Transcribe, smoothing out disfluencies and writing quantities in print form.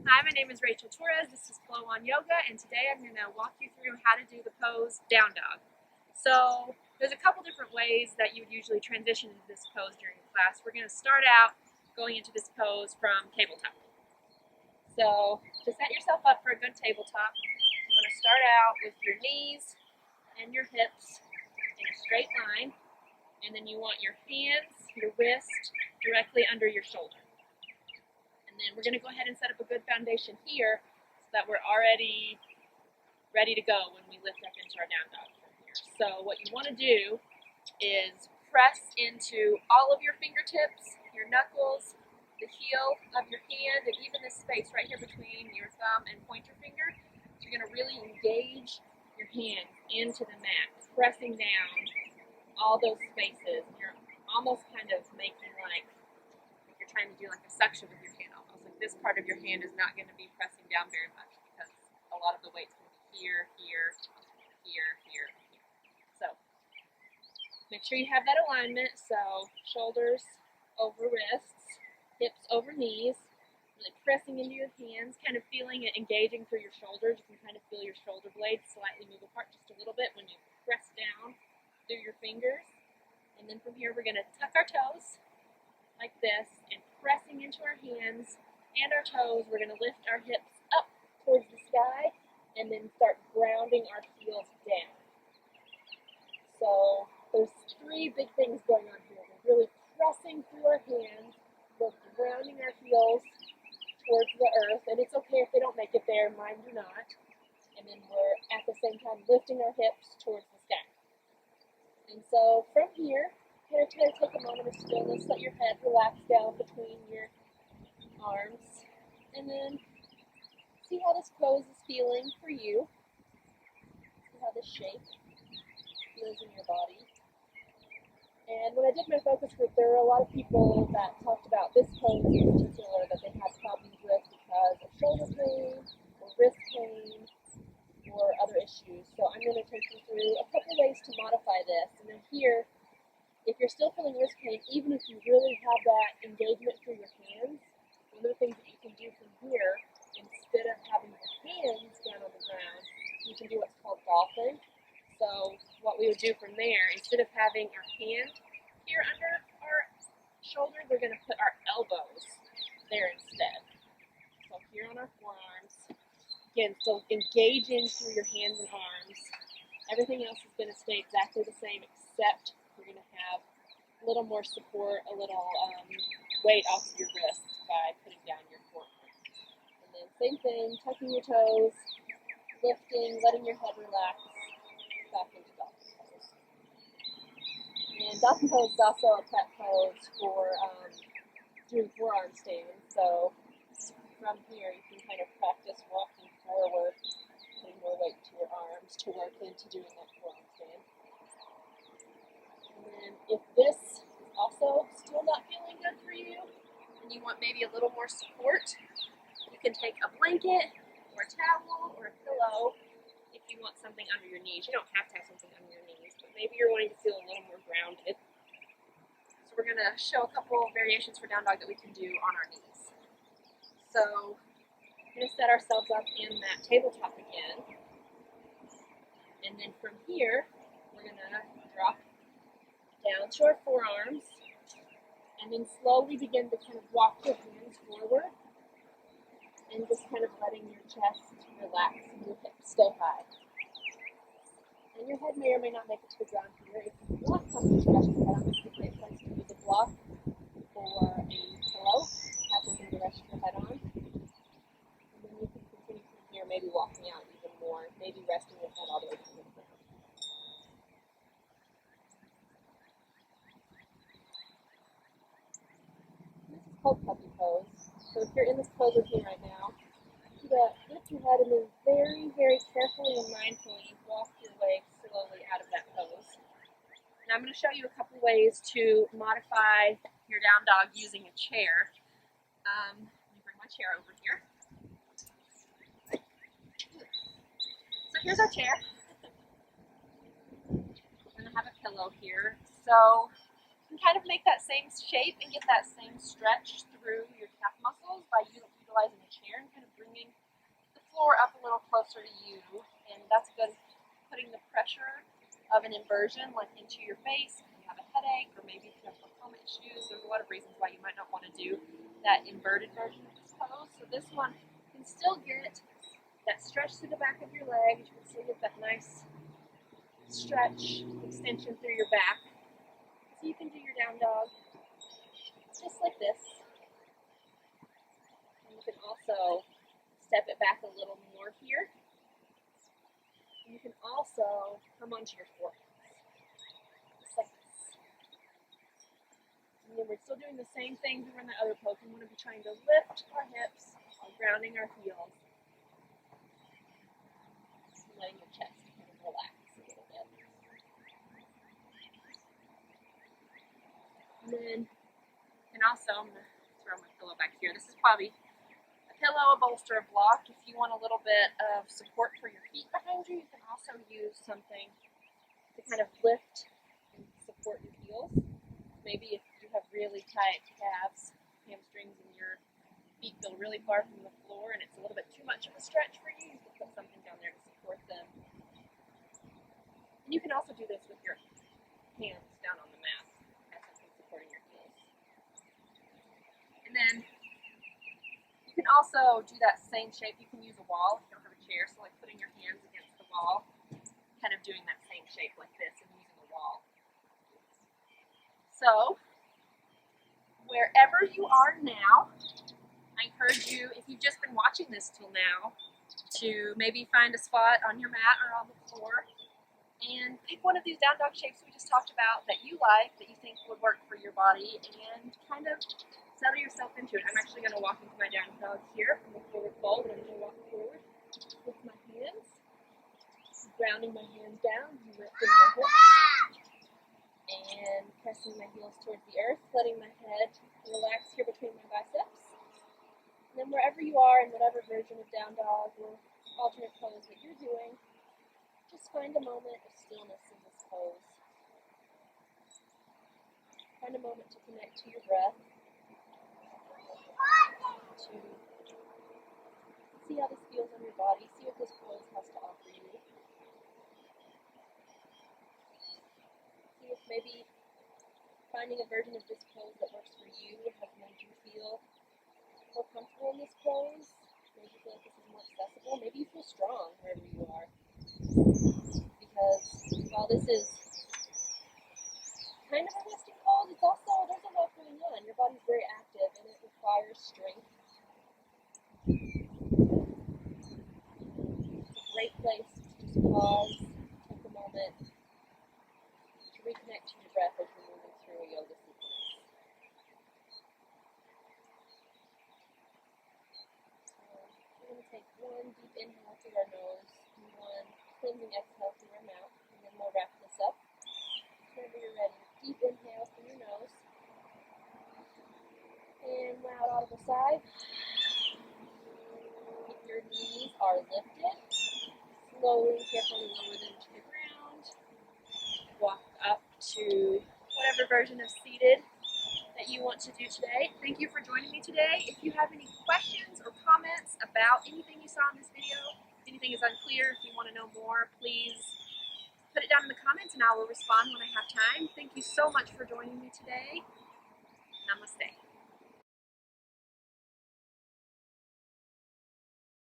Hi, my name is Rachel Torres. This is Flow on Yoga, and today I'm going to walk you through how to do the pose Down Dog. So there's a couple different ways that you would usually transition into this pose during class. We're going to start out going into this pose from tabletop. So to set yourself up for a good tabletop, you want to start out with your knees and your hips in a straight line, and then you want your hands, your wrist, directly under your shoulder. And then we're going to go ahead and set up a good foundation here so that we're already ready to go when we lift up into our down dog from here. So what you want to do is press into all of your fingertips, your knuckles, the heel of your hand, and even this space right here between your thumb and pointer finger. So you're going to really engage your hand into the mat, pressing down all those spaces. You're almost kind of making like you're trying to do like a suction with your hand almost. Like this part of your hand is not going to be pressing down very much because a lot of the weight's going to be here, here, here, here, here. So make sure you have that alignment. So shoulders over wrists, hips over knees, really pressing into your hands, kind of feeling it engaging through your shoulders. You can kind of feel your shoulder blades slightly move apart just a little bit when you press down through your fingers. And then from here we're going to tuck our toes like this, and pressing into our hands and our toes, we're going to lift our hips up towards the sky and then start grounding our heels down. So there's three big things going on here. We're really pressing through our hands, we're grounding our heels towards the earth, and it's okay if they don't make it there, mine do not. And then we're at the same time lifting our hips towards the sky. And so from here, you're going to take a moment of stillness, let your head relax down between your arms, and then see how this pose is feeling for you. See how this shape feels in your body. And when I did my focus group, there were a lot of people that talked about this pose in particular that they had problems with because of shoulder pain, or wrist pain, or other issues. So I'm going to take you through a couple ways to modify this. And then here, if you're still feeling wrist pain, even if you really have that engagement through your hands, one of the things that you can do from here, instead of having your hands down on the ground, you can do what's called dolphin. So what we would do from there, instead of having our hand here under our shoulder, we're going to put our elbows there instead. So here on our forearms, again, so engaging through your hands and arms. Everything else is going to stay exactly the same, except you're going to have a little more support, a little weight off of your wrists by putting down your forearm. And then same thing, tucking your toes, lifting, letting your head relax, back into dolphin pose. And dolphin pose is also a prep pose for doing forearm stands. So from here, you can kind of practice walking forward, putting more weight to your arms to work into doing that forearm stand. And then if this is also still not feeling good for you, and you want maybe a little more support, you can take a blanket or a towel or a pillow if you want something under your knees. You don't have to have something under your knees, but maybe you're wanting to feel a little more grounded. So we're going to show a couple variations for down dog that we can do on our knees. So we're going to set ourselves up in that tabletop again. And then from here, we're going to drop down to our forearms, and then slowly begin to kind of walk your hands forward, and just kind of letting your chest relax and your hips stay high. And your head may or may not make it to the ground here. If you want something to rest your head on, this is a great place to use a block or a pillow. Have something to rest your head on. And then you can continue from here, maybe walking out even more, maybe resting your head all the way down to the ground. Called puppy pose. So if you're in this pose with me right now, you gotta lift your head and then very, very carefully and mindfully walk your way slowly out of that pose. Now I'm going to show you a couple ways to modify your down dog using a chair. Let me bring my chair over here. So here's our chair. I'm going to have a pillow here. So you can kind of make that same shape and get that same stretch through your calf muscles by utilizing a chair and kind of bring floor up a little closer to you, and that's good. Putting the pressure of an inversion like into your face if you have a headache, or maybe if you have glaucoma issues. There's a lot of reasons why you might not want to do that inverted version of this pose. So this one can still get that stretch through the back of your leg. You can still get that nice stretch extension through your back. So you can do your down dog just like this. And you can also step it back a little more here. And you can also come onto your forehands, just like this. And then we're still doing the same thing we were in the other pose. We want to be trying to lift our hips while grounding our heels. And letting your chest kind of relax a little bit. And then, I'm going to throw my pillow back here. This is probably a pillow, a bolster, a block. If you want a little bit of support for your feet behind you, you can also use something to kind of lift and support your heels. Maybe if you have really tight calves, hamstrings, and your feet feel really far from the floor and it's a little bit too much of a stretch for you, you can put something down there to support them. And you can also do this with your hands down on the mat as something supporting your heels. And then you can also do that same shape. You can use a wall if you don't have a chair, so like putting your hands against the wall, kind of doing that same shape like this and using a wall. So, wherever you are now, I encourage you, if you've just been watching this till now, to maybe find a spot on your mat or on the floor and pick one of these down dog shapes we just talked about that you like, that you think would work for your body, and kind of settle yourself into it. I'm actually going to walk into my down dog here from the forward fold, and I'm going to walk forward with my hands, grounding my hands down, lifting my hips, and pressing my heels towards the earth, letting my head relax here between my biceps. And then wherever you are, in whatever version of down dog or alternate pose that you're doing, just find a moment of stillness in this pose. Find a moment to connect to your breath, to see how this feels on your body, see what this pose has to offer you. See if maybe finding a version of this pose that works for you has made you feel more comfortable in this pose, maybe you feel like this is more accessible, maybe you feel strong wherever you are. Because while this is kind of a resting pose, it's also, there's a lot going on. Your body's very active and it requires strength. It's a great place to just pause, take a moment to reconnect to your breath as you're moving through a yoga sequence. We're going to take one deep inhale through our nose and one cleansing exhale through our mouth, and then we'll wrap this up. Whenever you're ready, deep inhale through your nose, and loud audible sigh. If your knees are lifted, slowly, carefully lower them to the ground. Walk up to whatever version of seated that you want to do today. Thank you for joining me today. If you have any questions or comments about anything you saw in this video, if anything is unclear, if you want to know more, please put it down in the comments and I will respond when I have time. Thank you so much for joining me today. Namaste.